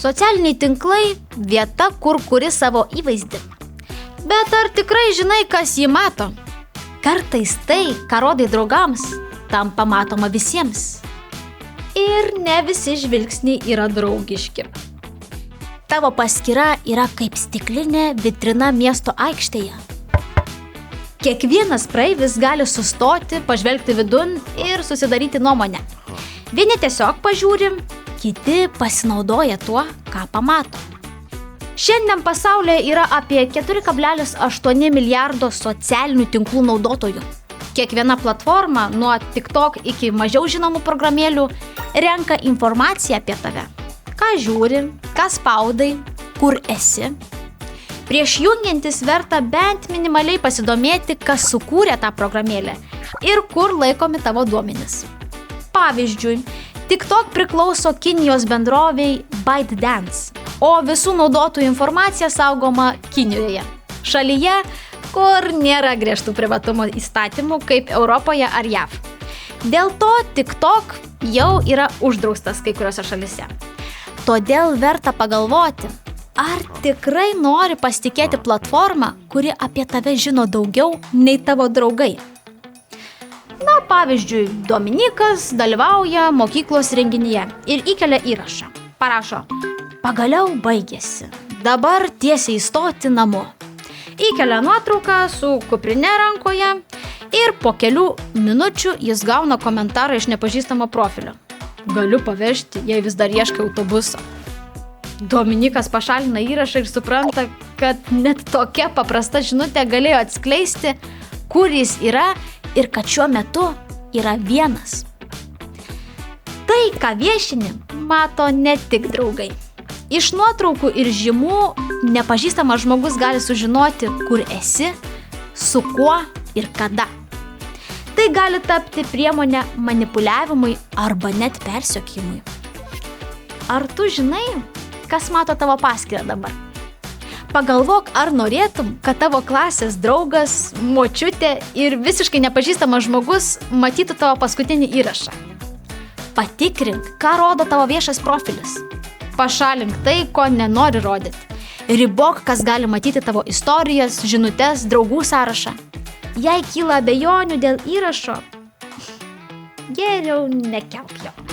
Socialiniai tinklai – vieta, kur kuri savo įvaizdį. Bet ar tikrai žinai, kas jį mato? Kartais tai, ką rodai draugams, tampa matoma visiems. Ir ne visi žvilgsniai yra draugiški. Tavo paskyra yra kaip stiklinė vitrina miesto aikštėje. Kiekvienas praeivis gali sustoti, pažvelgti vidun ir susidaryti nuomonę. Vieni tiesiog pažiūri, kiti pasinaudoja tuo, ką pamato. Šiandien pasaulyje yra apie 4,8 milijardo socialinių tinklų naudotojų. Kiekviena platforma, nuo TikTok iki mažiau žinomų programėlių, renka informaciją apie tave. Ką žiūri, ką spaudai, kur esi. Prieš jungiantis verta bent minimaliai pasidomėti, kas sukūrė tą programėlę ir kur laikomi tavo duomenys. Pavyzdžiui, TikTok priklauso Kinijos bendrovei ByteDance, o visų naudotojų informacija saugoma Kinijoje, šalyje, kur nėra griežtų privatumo įstatymų kaip Europoje ar JAV. Dėl to TikTok jau yra uždraustas kai kuriuose šalyse. Todėl verta pagalvoti, ar tikrai nori pasitikėti platformą, kuri apie tave žino daugiau nei tavo draugai. Na, pavyzdžiui, Dominikas dalyvauja mokyklos renginyje ir įkelia įrašą. Parašo: pagaliau baigėsi, dabar tiesiai įstoti namo. Įkelia nuotrauką su kuprine rankoje ir po kelių minučių jis gauna komentarą iš nepažįstamo profilio. Galiu pavežti, jei vis dar ieškai autobuso. Dominikas pašalina įrašą ir supranta, kad net tokia paprasta žinutė galėjo atskleisti, kur jis yra ir kad šiuo metu yra vienas. Tai, ką viešini, mato ne tik draugai. Iš nuotraukų ir žymų nepažįstamas žmogus gali sužinoti, kur esi, su kuo ir kada. Tai gali tapti priemonė manipuliavimui arba net persekiojimui. Ar tu žinai, kas mato tavo paskyrą dabar? Pagalvok, ar norėtum, kad tavo klasės draugas, močiutė ir visiškai nepažįstamas žmogus matytų tavo paskutinį įrašą. Patikrink, ką rodo tavo viešas profilis. Pašalink tai, ko nenori rodyti. Ribok, kas gali matyti tavo istorijas, žinutes, draugų sąrašą. Jei kyla abejonių dėl įrašo, geriau nekelk jo.